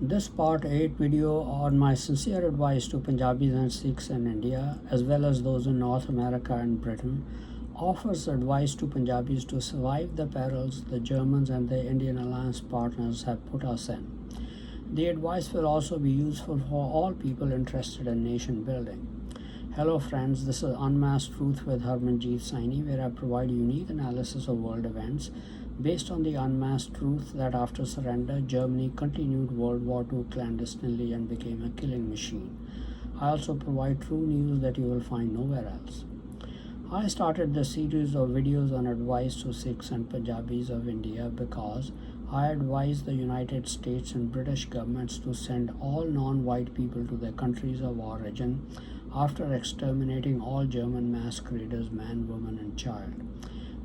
This part 8 video on my sincere advice to Punjabis and Sikhs in India, as well as those in North America and Britain, offers advice to Punjabis to survive the perils the Germans and their Indian alliance partners have put us in. The advice will also be useful for all people interested in nation building. Hello friends, this is Unmasked Truth with Harmanjit Saini, where I provide unique analysis of world events based on the unmasked truth that after surrender, Germany continued World War II clandestinely and became a killing machine. I also provide true news that you will find nowhere else. I started this series of videos on advice to Sikhs and Punjabis of India because I advise the United States and British governments to send all non-white people to their countries of origin after exterminating all German masqueraders, man, woman and child.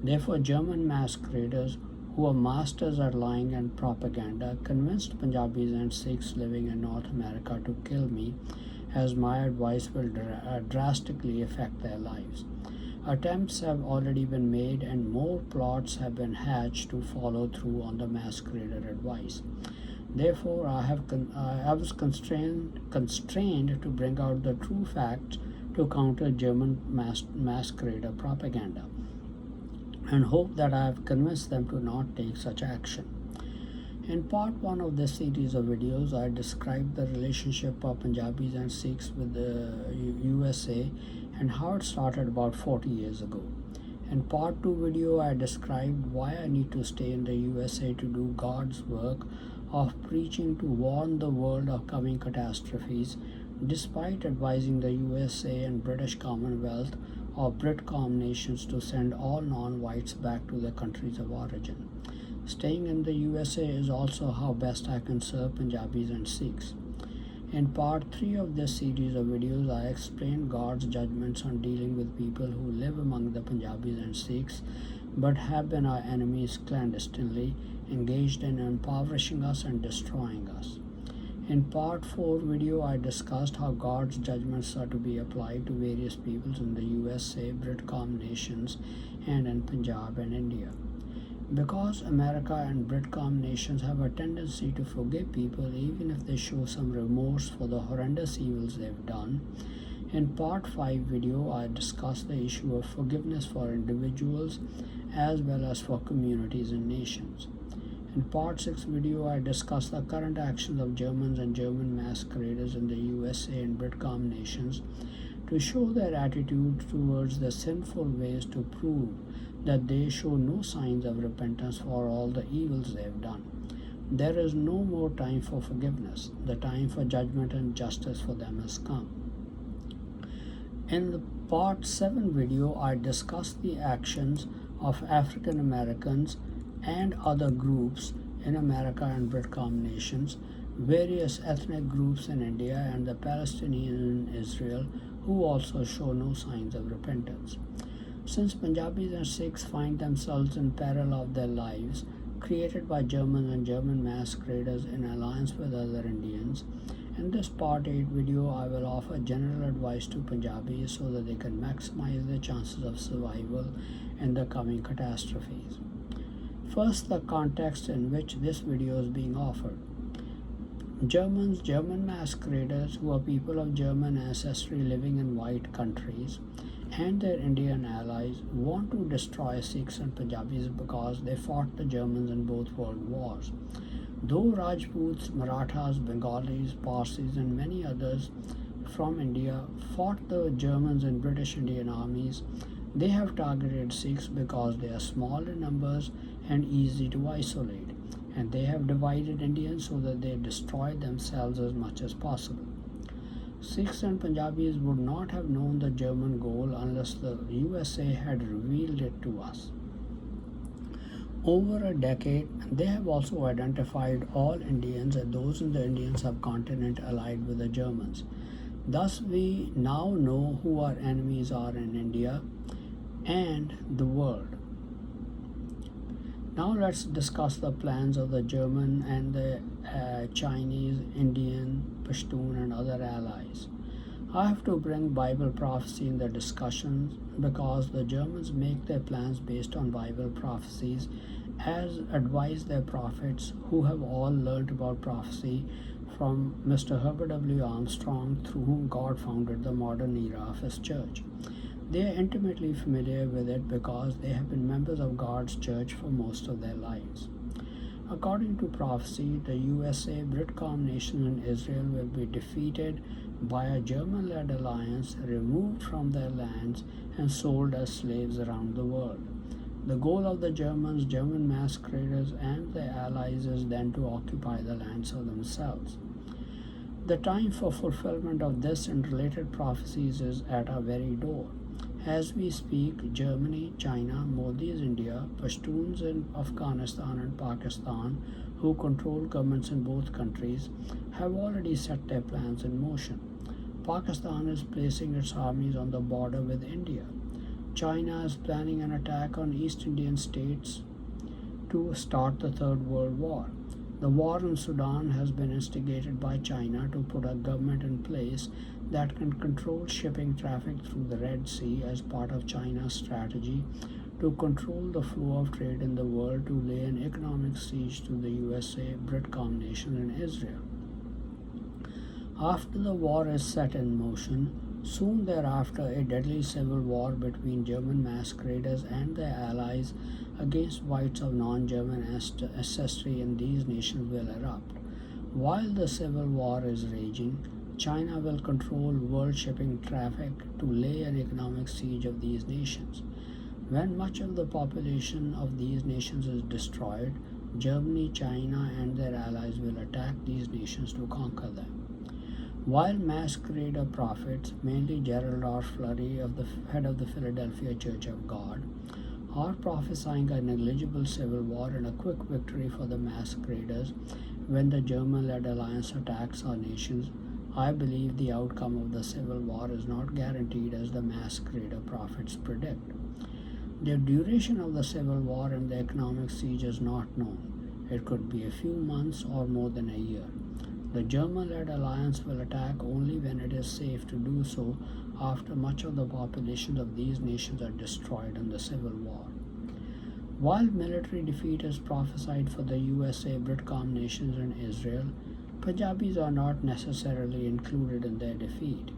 Therefore, German masqueraders, who are masters at lying and propaganda, convinced Punjabis and Sikhs living in North America to kill me, as my advice will drastically affect their lives. Attempts have already been made and more plots have been hatched to follow through on the masquerader advice. Therefore, I was constrained to bring out the true facts to counter German masquerader propaganda, and hope that I have convinced them to not take such action. In part 1 of this series of videos, I described the relationship of Punjabis and Sikhs with the USA and how it started about 40 years ago. In part 2 video, I described why I need to stay in the USA to do God's work of preaching to warn the world of coming catastrophes, despite advising the USA and British Commonwealth or BritCom nations to send all non-whites back to their countries of origin. Staying in the USA is also how best I can serve Punjabis and Sikhs. In part 3 of this series of videos, I explained God's judgments on dealing with people who live among the Punjabis and Sikhs but have been our enemies clandestinely, engaged in impoverishing us and destroying us. In part 4 video, I discussed how God's judgments are to be applied to various peoples in the USA, BritCom nations, and in Punjab and India. Because America and BritCom nations have a tendency to forgive people even if they show some remorse for the horrendous evils they've done, in part 5 video, I discussed the issue of forgiveness for individuals as well as for communities and nations. In part 6 video, I discussed the current actions of Germans and German masqueraders in the USA and BritCom nations to show their attitude towards the sinful ways to prove that they show no signs of repentance for all the evils they have done. There is no more time for forgiveness. The time for judgment and justice for them has come. In the part 7 video, I discussed the actions of African Americans and other groups in America and BritCom nations, various ethnic groups in India and the Palestinians in Israel who also show no signs of repentance. Since Punjabis and Sikhs find themselves in peril of their lives, created by Germans and German masqueraders in alliance with other Indians, in this part 8 video, I will offer general advice to Punjabis so that they can maximize their chances of survival in the coming catastrophes. First, the context in which this video is being offered. German masqueraders, who are people of German ancestry living in white countries, and their Indian allies want to destroy Sikhs and Punjabis because they fought the Germans in both world wars. Though Rajputs, Marathas, Bengalis, Parsis and many others from India fought the Germans in British Indian armies, they have targeted Sikhs because they are small in numbers and easy to isolate, and they have divided Indians so that they destroy themselves as much as possible. Sikhs and Punjabis would not have known the German goal unless the USA had revealed it to us. Over a decade, they have also identified all Indians and those in the Indian subcontinent allied with the Germans. Thus, we now know who our enemies are in India and the world. Now let's discuss the plans of the German and the Chinese, Indian, Pashtun and other allies. I have to bring Bible prophecy in the discussions because the Germans make their plans based on Bible prophecies as advised their prophets, who have all learnt about prophecy from Mr. Herbert W. Armstrong, through whom God founded the modern era of His church. They are intimately familiar with it because they have been members of God's church for most of their lives. According to prophecy, the USA, BritCom nations and Israel will be defeated by a German-led alliance, removed from their lands and sold as slaves around the world. The goal of the Germans, German masqueraders, and their allies is then to occupy the lands of themselves. The time for fulfillment of this and related prophecies is at our very door. As we speak, Germany, China, Modi's India, Pashtuns in Afghanistan and Pakistan, who control governments in both countries, have already set their plans in motion. Pakistan is placing its armies on the border with India. China is planning an attack on East Indian states to start the Third World War. The war in Sudan has been instigated by China to put a government in place that can control shipping traffic through the Red Sea as part of China's strategy to control the flow of trade in the world, to lay an economic siege to the USA, BritCom nation, and Israel. After the war is set in motion, soon thereafter a deadly civil war between German masqueraders and their allies against whites of non-German ancestry in these nations will erupt. While the civil war is raging, China will control world shipping traffic to lay an economic siege of these nations. When much of the population of these nations is destroyed, Germany, China, and their allies will attack these nations to conquer them. While masquerader prophets, mainly Gerald R. Flurry, the head of the Philadelphia Church of God, are prophesying a negligible civil war and a quick victory for the masqueraders when the German-led alliance attacks our nations, I believe the outcome of the civil war is not guaranteed as the masquerader prophets predict. The duration of the civil war and the economic siege is not known. It could be a few months or more than a year. The German-led alliance will attack only when it is safe to do so, after much of the populations of these nations are destroyed in the civil war. While military defeat is prophesied for the USA, BritCom nations, and Israel, Punjabis are not necessarily included in their defeat.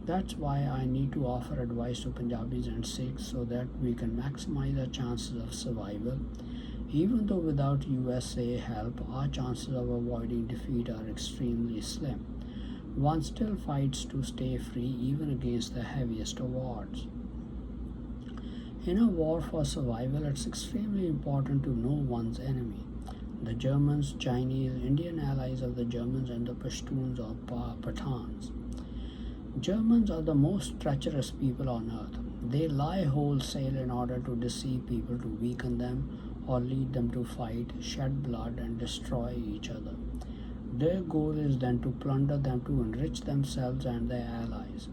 That's why I need to offer advice to Punjabis and Sikhs so that we can maximize our chances of survival. Even though without USA help, our chances of avoiding defeat are extremely slim. One still fights to stay free even against the heaviest of odds. In a war for survival, it's extremely important to know one's enemy. The Germans, Chinese, Indian allies of the Germans, and the Pashtuns or Pathans. Germans are the most treacherous people on earth. They lie wholesale in order to deceive people, to weaken them, or lead them to fight, shed blood, and destroy each other. Their goal is then to plunder them to enrich themselves and their allies.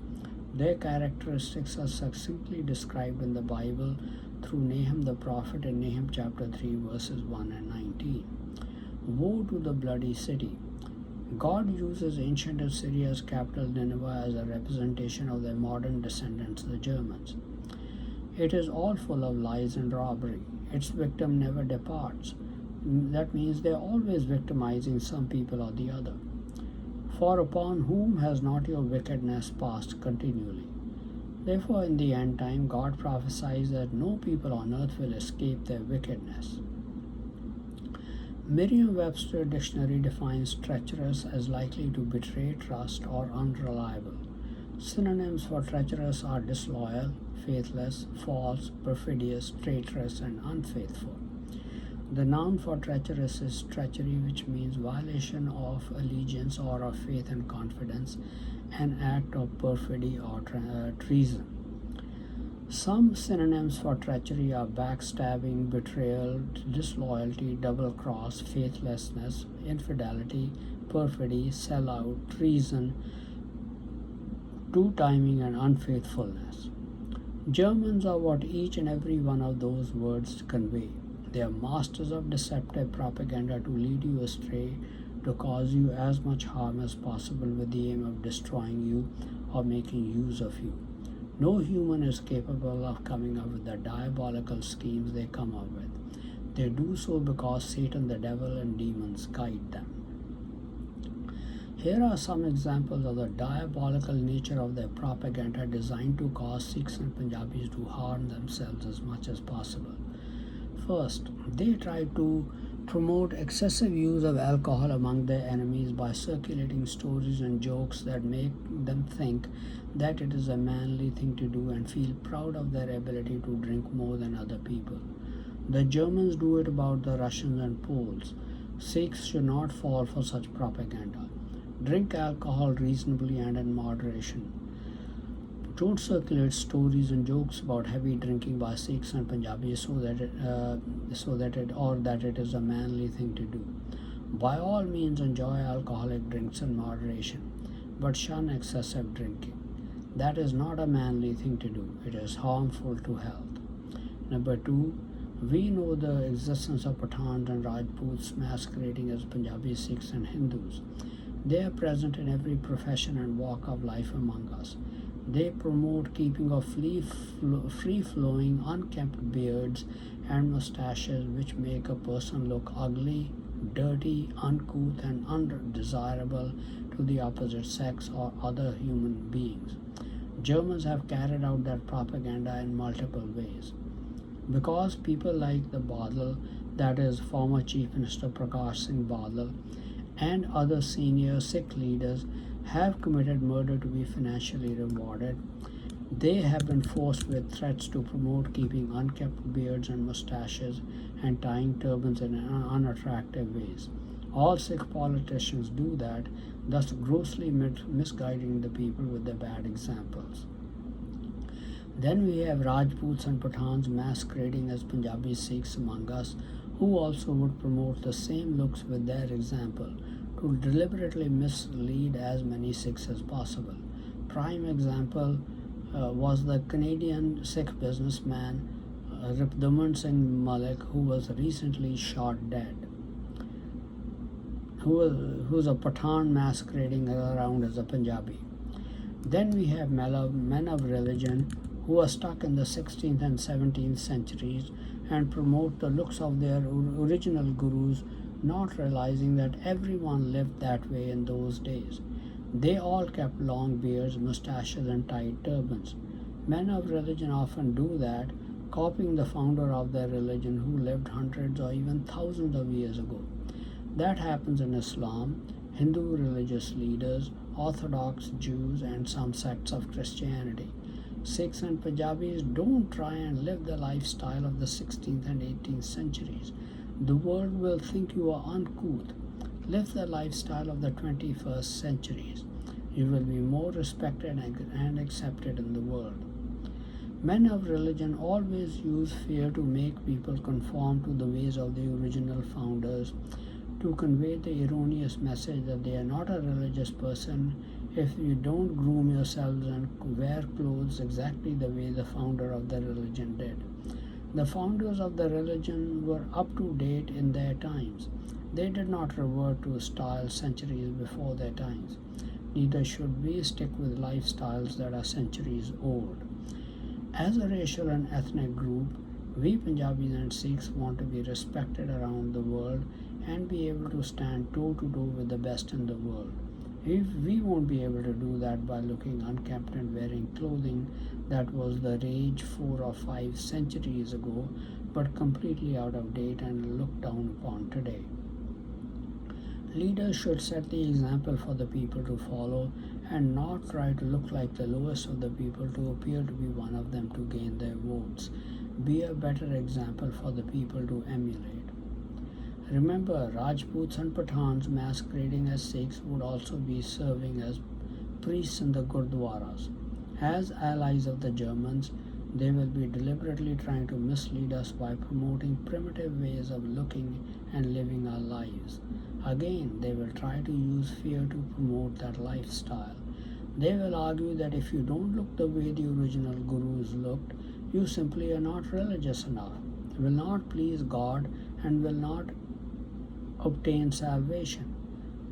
Their characteristics are succinctly described in the Bible through Nahum the prophet in Nahum chapter 3 verses 1 and 19. Woe to the bloody city! God uses ancient Assyria's capital Nineveh as a representation of their modern descendants, the Germans. It is all full of lies and robbery. Its victim never departs. That means they are always victimizing some people or the other. For upon whom has not your wickedness passed continually? Therefore, in the end time, God prophesies that no people on earth will escape their wickedness. Merriam-Webster dictionary defines treacherous as likely to betray trust or unreliable. Synonyms for treacherous are disloyal, faithless, false, perfidious, traitorous, and unfaithful. The noun for treacherous is treachery, which means violation of allegiance or of faith and confidence, an act of perfidy or treason. Some synonyms for treachery are backstabbing, betrayal, disloyalty, double cross, faithlessness, infidelity, perfidy, sellout, treason, two-timing, and unfaithfulness. Germans are what each and every one of those words convey. They are masters of deceptive propaganda to lead you astray, to cause you as much harm as possible with the aim of destroying you or making use of you. No human is capable of coming up with the diabolical schemes they come up with. They do so because Satan, the devil, and demons guide them. Here are some examples of the diabolical nature of their propaganda designed to cause Sikhs and Punjabis to harm themselves as much as possible. First, they try to promote excessive use of alcohol among their enemies by circulating stories and jokes that make them think that it is a manly thing to do and feel proud of their ability to drink more than other people. The Germans do it about the Russians and Poles. Sikhs should not fall for such propaganda. Drink alcohol reasonably and in moderation. Don't circulate stories and jokes about heavy drinking by Sikhs and Punjabis so that it is a manly thing to do. By all means, enjoy alcoholic drinks in moderation, but shun excessive drinking. That is not a manly thing to do. It is harmful to health. Number 2, we know the existence of Pathans and Rajputs masquerading as Punjabi Sikhs and Hindus. They are present in every profession and walk of life among us. They promote keeping of free-flowing, unkempt beards and mustaches which make a person look ugly, dirty, uncouth, and undesirable to the opposite sex or other human beings. Germans have carried out their propaganda in multiple ways. Because people like the Badal, that is former Chief Minister Prakash Singh Badal, and other senior Sikh leaders have committed murder to be financially rewarded, they have been forced with threats to promote keeping unkempt beards and mustaches and tying turbans in unattractive ways. All Sikh politicians do that, thus grossly misguiding the people with their bad examples. Then we have Rajputs and Pathans masquerading as Punjabi Sikhs among us, who also would promote the same looks with their example to deliberately mislead as many Sikhs as possible. Prime example was the Canadian Sikh businessman Ripdaman Singh Malik, who was recently shot dead, who's a Pathan masquerading around as a Punjabi. Then we have men of religion who are stuck in the 16th and 17th centuries and promote the looks of their original gurus, not realizing that everyone lived that way in those days. They all kept long beards, mustaches, and tied turbans. Men of religion often do that, copying the founder of their religion who lived hundreds or even thousands of years ago. That happens in Islam, Hindu religious leaders, Orthodox Jews, and some sects of Christianity. Sikhs and Punjabis don't try and live the lifestyle of the 16th and 18th centuries. The world will think you are uncouth. Live the lifestyle of the 21st centuries. You will be more respected and accepted in the world. Men of religion always use fear to make people conform to the ways of the original founders, to convey the erroneous message that they are not a religious person if you don't groom yourselves and wear clothes exactly the way the founder of the religion did. The founders of the religion were up to date in their times. They did not revert to a style centuries before their times. Neither should we stick with lifestyles that are centuries old. As a racial and ethnic group, we Punjabis and Sikhs want to be respected around the world and be able to stand toe-to-toe with the best in the world. We won't be able to do that by looking unkempt and wearing clothing that was the rage 4 or 5 centuries ago, but completely out of date and looked down upon today. Leaders should set the example for the people to follow and not try to look like the lowest of the people to appear to be one of them to gain their votes. Be a better example for the people to emulate. Remember, Rajputs and Pathans masquerading as Sikhs would also be serving as priests in the Gurdwaras. As allies of the Germans, they will be deliberately trying to mislead us by promoting primitive ways of looking and living our lives. Again, they will try to use fear to promote that lifestyle. They will argue that if you don't look the way the original gurus looked, you simply are not religious enough, will not please God, and will not obtain salvation.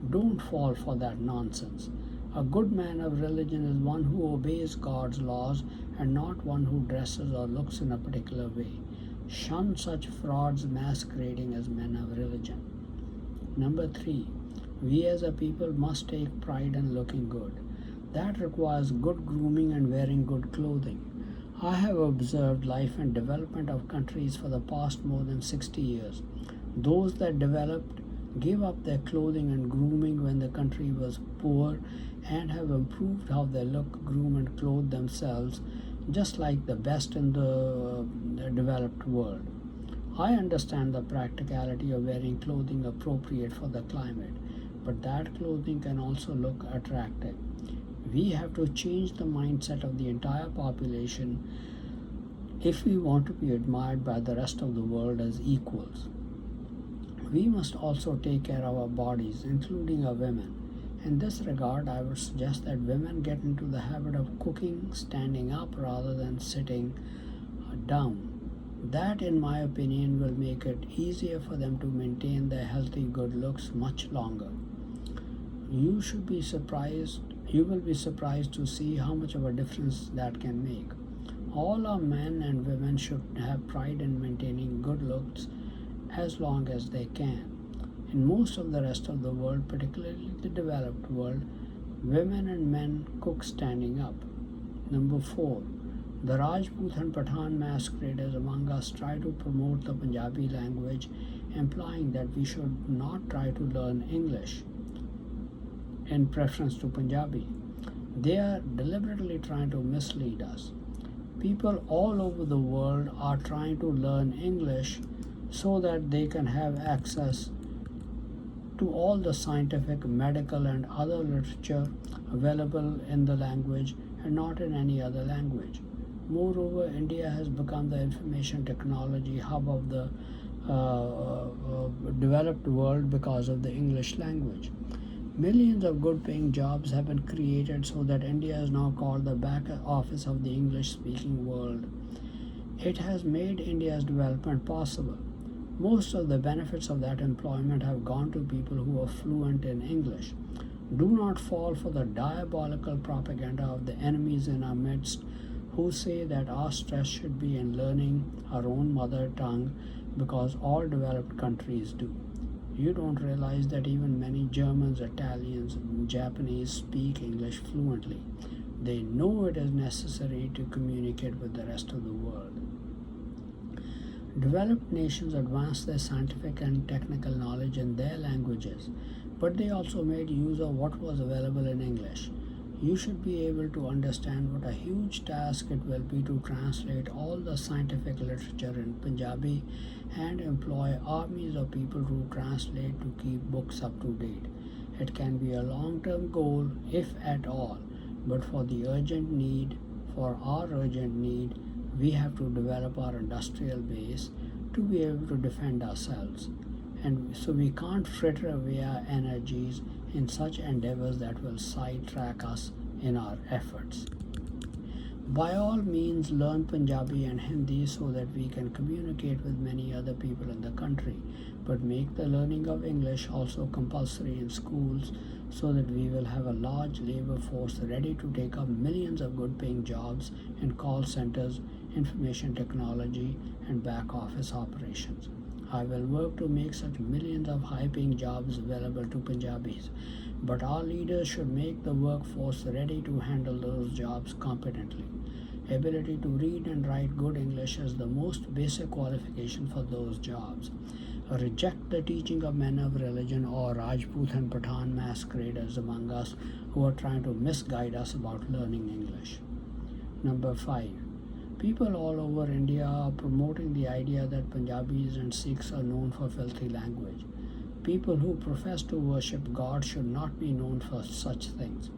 Don't fall for that nonsense. A good man of religion is one who obeys God's laws and not one who dresses or looks in a particular way. Shun such frauds masquerading as men of religion. Number 3. We as a people must take pride in looking good. That requires good grooming and wearing good clothing. I have observed life and development of countries for the past more than 60 years. Those that developed gave up their clothing and grooming when the country was poor and have improved how they look, groom, and clothe themselves, just like the best in the developed world. I understand the practicality of wearing clothing appropriate for the climate, but that clothing can also look attractive. We have to change the mindset of the entire population if we want to be admired by the rest of the world as equals. We must also take care of our bodies, including our women. In this regard, I would suggest that women get into the habit of cooking standing up rather than sitting down. That, in my opinion, will make it easier for them to maintain their healthy good looks much longer. You will be surprised to see how much of a difference that can make. All our men and women should have pride in maintaining good looks as long as they can. In most of the rest of the world, particularly the developed world, women and men cook standing up. Number 4. The Rajput and Pathan masqueraders among us try to promote the Punjabi language, implying that we should not try to learn English in preference to Punjabi. They are deliberately trying to mislead us. People all over the world are trying to learn English so that they can have access to all the scientific, medical, and other literature available in the language and not in any other language. Moreover, India has become the information technology hub of the developed world because of the English language. Millions of good paying jobs have been created so that India is now called the back office of the English speaking world. It has made India's development possible. Most of the benefits of that employment have gone to people who are fluent in English. Do not fall for the diabolical propaganda of the enemies in our midst who say that our stress should be in learning our own mother tongue because all developed countries do. You don't realize that even many Germans, Italians, and Japanese speak English fluently. They know it is necessary to communicate with the rest of the world. Developed nations advanced their scientific and technical knowledge in their languages, but they also made use of what was available in English. You should be able to understand what a huge task it will be to translate all the scientific literature in Punjabi and employ armies of people to translate to keep books up to date. It can be a long-term goal, if at all, but for our urgent need, we have to develop our industrial base to be able to defend ourselves. And so we can't fritter away our energies in such endeavors that will sidetrack us in our efforts. By all means, learn Punjabi and Hindi so that we can communicate with many other people in the country, but make the learning of English also compulsory in schools so that we will have a large labor force ready to take up millions of good paying jobs in call centers, information technology, and back office operations. I will work to make such millions of high paying jobs available to Punjabis, but our leaders should make the workforce ready to handle those jobs competently. Ability to read and write good English is the most basic qualification for those jobs. Reject the teaching of men of religion or Rajput and Pathan masqueraders among us who are trying to misguide us about learning English. Number 5. People all over India are promoting the idea that Punjabis and Sikhs are known for filthy language. People who profess to worship God should not be known for such things.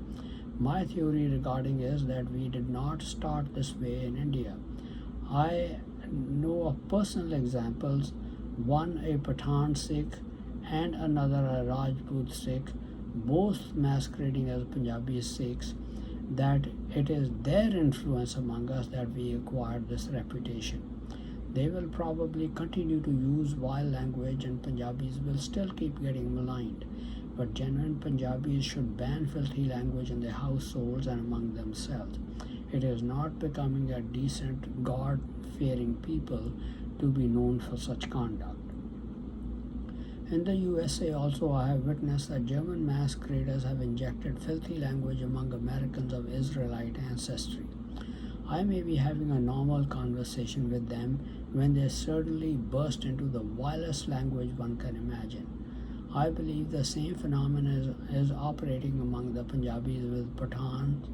My theory regarding is that we did not start this way in India. I know of personal examples, one a Pathan Sikh and another a Rajput Sikh, both masquerading as Punjabi Sikhs, that it is their influence among us that we acquired this reputation. They will probably continue to use vile language and Punjabis will still keep getting maligned. But genuine Punjabis should ban filthy language in their households and among themselves. It is not becoming a decent, God-fearing people to be known for such conduct. In the USA also, I have witnessed that German masqueraders have injected filthy language among Americans of Israelite ancestry. I may be having a normal conversation with them when they suddenly burst into the vilest language one can imagine. I believe the same phenomenon is operating among the Punjabis, with Pathans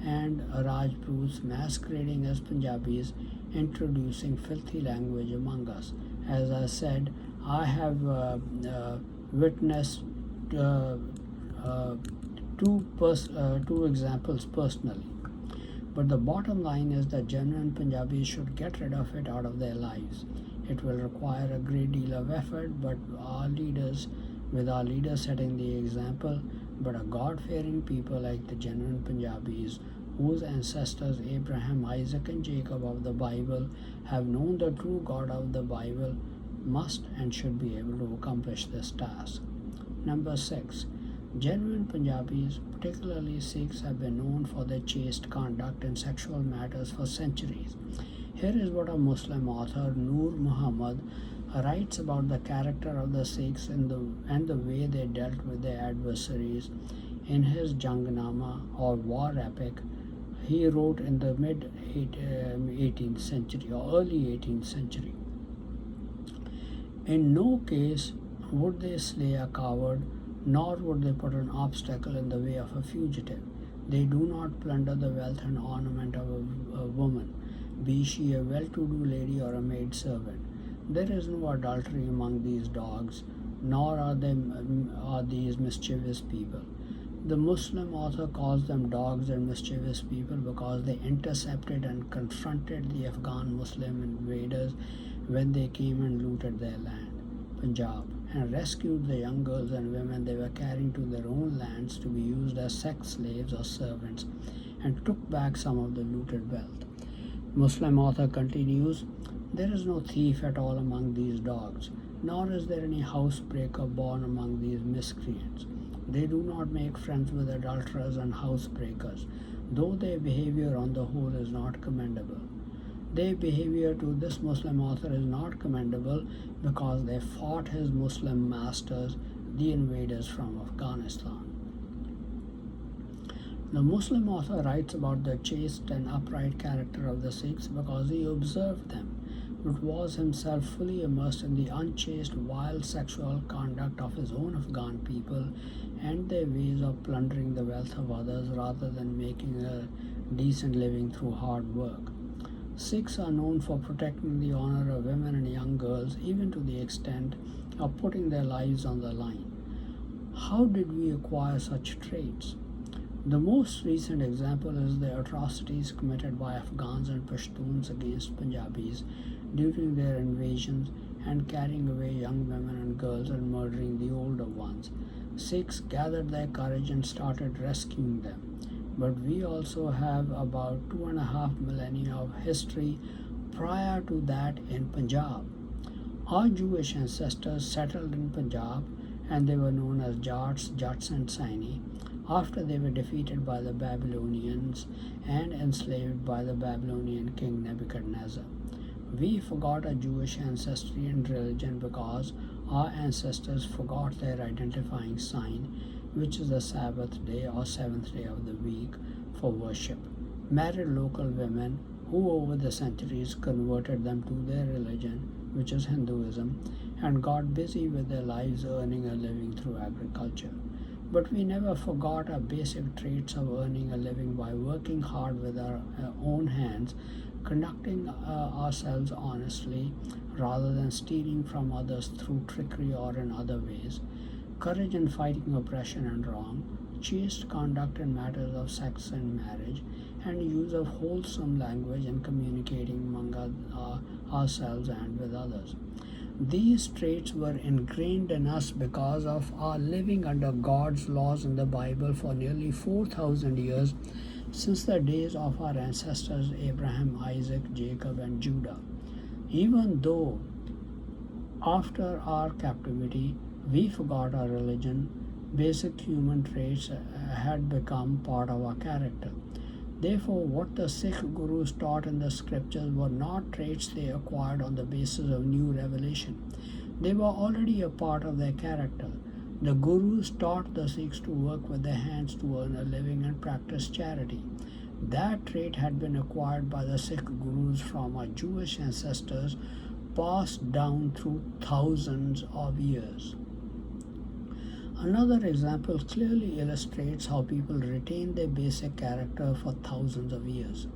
and Rajputs masquerading as Punjabis, introducing filthy language among us. As I said, I have witnessed uh, uh, two examples personally. But the bottom line is that genuine Punjabis should get rid of it out of their lives. It will require a great deal of effort, but with our leaders setting the example, but a God-fearing people like the genuine Punjabis, whose ancestors Abraham, Isaac, and Jacob of the Bible have known the true God of the Bible, must and should be able to accomplish this task. Number 6. Genuine Punjabis, particularly Sikhs, have been known for their chaste conduct in sexual matters for centuries. Here is what a Muslim author, Noor Muhammad, writes about the character of the Sikhs and the way they dealt with their adversaries in his Jangnama or war epic he wrote in the mid 18th century or early 18th century. In no case would they slay a coward, nor would they put an obstacle in the way of a fugitive. They do not plunder the wealth and ornament of a woman, be she a well-to-do lady or a maid servant. There is no adultery among these dogs, nor are these mischievous people. The Muslim author calls them dogs and mischievous people because they intercepted and confronted the Afghan Muslim invaders when they came and looted their land, Punjab, and rescued the young girls and women they were carrying to their own lands to be used as sex slaves or servants, and took back some of the looted wealth. Muslim author continues, there is no thief at all among these dogs, nor is there any housebreaker born among these miscreants. They do not make friends with adulterers and housebreakers, though their behavior on the whole is not commendable. Their behavior to this Muslim author is not commendable because they fought his Muslim masters, the invaders from Afghanistan. The Muslim author writes about the chaste and upright character of the Sikhs because he observed them, but was himself fully immersed in the unchaste, wild sexual conduct of his own Afghan people and their ways of plundering the wealth of others rather than making a decent living through hard work. Sikhs are known for protecting the honor of women and young girls, even to the extent of putting their lives on the line. How did we acquire such traits? The most recent example is the atrocities committed by Afghans and Pashtuns against Punjabis during their invasions and carrying away young women and girls and murdering the older ones. Sikhs gathered their courage and started rescuing them. But we also have about 2.5 millennia of history prior to that in Punjab. Our Jewish ancestors settled in Punjab, and they were known as Jats and Saini, after they were defeated by the Babylonians and enslaved by the Babylonian king Nebuchadnezzar. We forgot our Jewish ancestry and religion because our ancestors forgot their identifying sign, which is the Sabbath day or seventh day of the week for worship, married local women who over the centuries converted them to their religion, which is Hinduism, and got busy with their lives earning a living through agriculture. But we never forgot our basic traits of earning a living by working hard with our own hands, conducting ourselves honestly rather than stealing from others through trickery or in other ways, courage in fighting oppression and wrong, chaste conduct in matters of sex and marriage, and use of wholesome language in communicating among ourselves and with others. These traits were ingrained in us because of our living under God's laws in the Bible for nearly 4,000 years, since the days of our ancestors Abraham, Isaac, Jacob, and Judah. Even though after our captivity we forgot our religion, basic human traits had become part of our character. Therefore, what the Sikh gurus taught in the scriptures were not traits they acquired on the basis of new revelation. They were already a part of their character. The gurus taught the Sikhs to work with their hands to earn a living and practice charity. That trait had been acquired by the Sikh gurus from our Jewish ancestors, passed down through thousands of years. Another example clearly illustrates how people retain their basic character for thousands of years.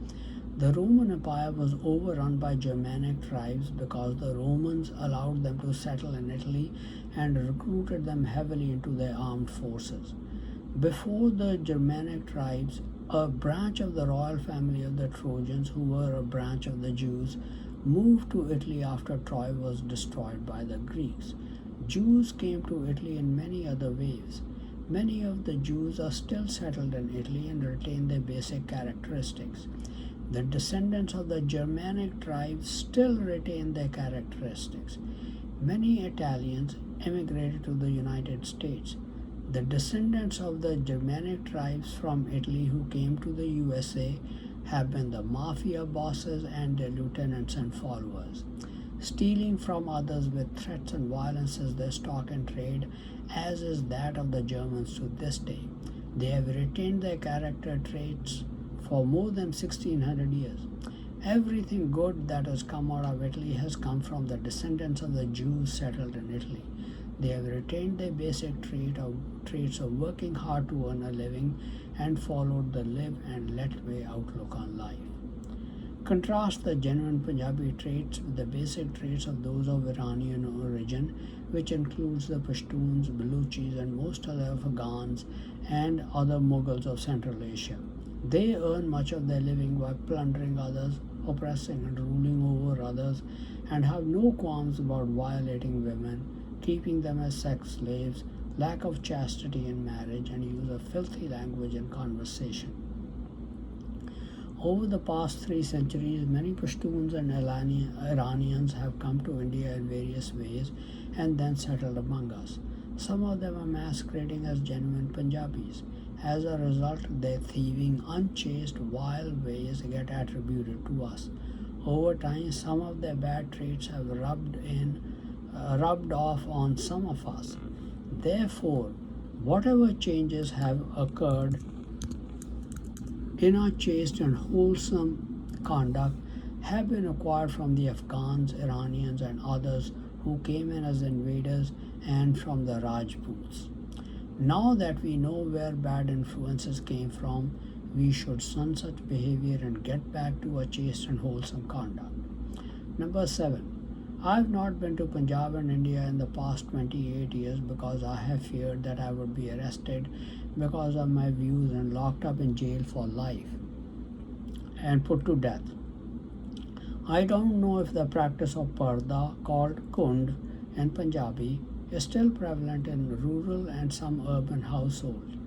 The Roman Empire was overrun by Germanic tribes because the Romans allowed them to settle in Italy and recruited them heavily into their armed forces. Before the Germanic tribes, a branch of the royal family of the Trojans, who were a branch of the Jews, moved to Italy after Troy was destroyed by the Greeks. Jews came to Italy in many other ways. Many of the Jews are still settled in Italy and retain their basic characteristics. The descendants of the Germanic tribes still retain their characteristics. Many Italians emigrated to the United States. The descendants of the Germanic tribes from Italy who came to the USA have been the mafia bosses and their lieutenants and followers. Stealing from others with threats and violence is their stock in trade, as is that of the Germans to this day. They have retained their character traits for more than 1600 years. Everything good that has come out of Italy has come from the descendants of the Jews settled in Italy. They have retained their basic traits of working hard to earn a living and followed the live and let way outlook on life. Contrast the genuine Punjabi traits with the basic traits of those of Iranian origin, which includes the Pashtuns, Baluchis, and most other Afghans and other Mughals of Central Asia. They earn much of their living by plundering others, oppressing and ruling over others, and have no qualms about violating women, keeping them as sex slaves, lack of chastity in marriage, and use of filthy language in conversation. Over the past 3 centuries, many Pashtuns and Iranians have come to India in various ways and then settled among us. Some of them are masquerading as genuine Punjabis. As a result, their thieving, unchaste, wild ways get attributed to us. Over time, some of their bad traits have rubbed off on some of us. Therefore, whatever changes have occurred in our chaste and wholesome conduct have been acquired from the Afghans, Iranians, and others who came in as invaders and from the Rajputs. Now that we know where bad influences came from, we should shun such behavior and get back to a chaste and wholesome conduct. Number 7. I have not been to Punjab and India in the past 28 years because I have feared that I would be arrested because of my views and locked up in jail for life and put to death. I don't know if the practice of parda, called kund in Punjabi, is still prevalent in rural and some urban households.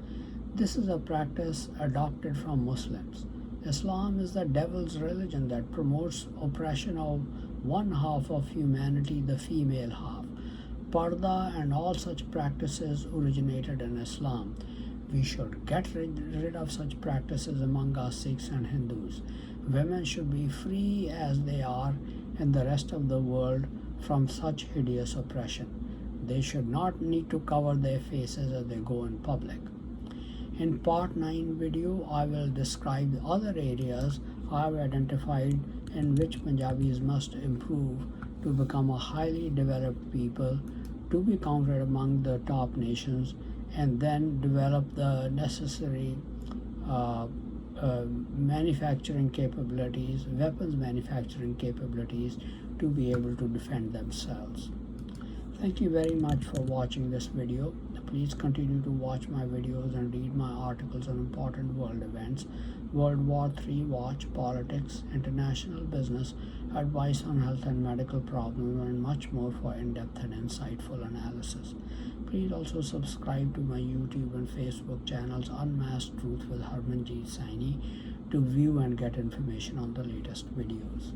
This is a practice adopted from Muslims. Islam is the devil's religion that promotes oppression of one half of humanity, the female half. Parda and all such practices originated in Islam. We should get rid of such practices among our Sikhs and Hindus. Women should be free as they are in the rest of the world from such hideous oppression. They should not need to cover their faces as they go in public. In part 9 video, I will describe the other areas I have identified in which Punjabis must improve to become a highly developed people, to be counted among the top nations, and then develop the necessary manufacturing capabilities, weapons manufacturing capabilities to be able to defend themselves. Thank you very much for watching this video. Please continue to watch my videos and read my articles on important world events, World War III watch, politics, international business, advice on health and medical problems, and much more for in-depth and insightful analysis. Please also subscribe to my YouTube and Facebook channels Unmasked Truth with Harmanjit Saini to view and get information on the latest videos.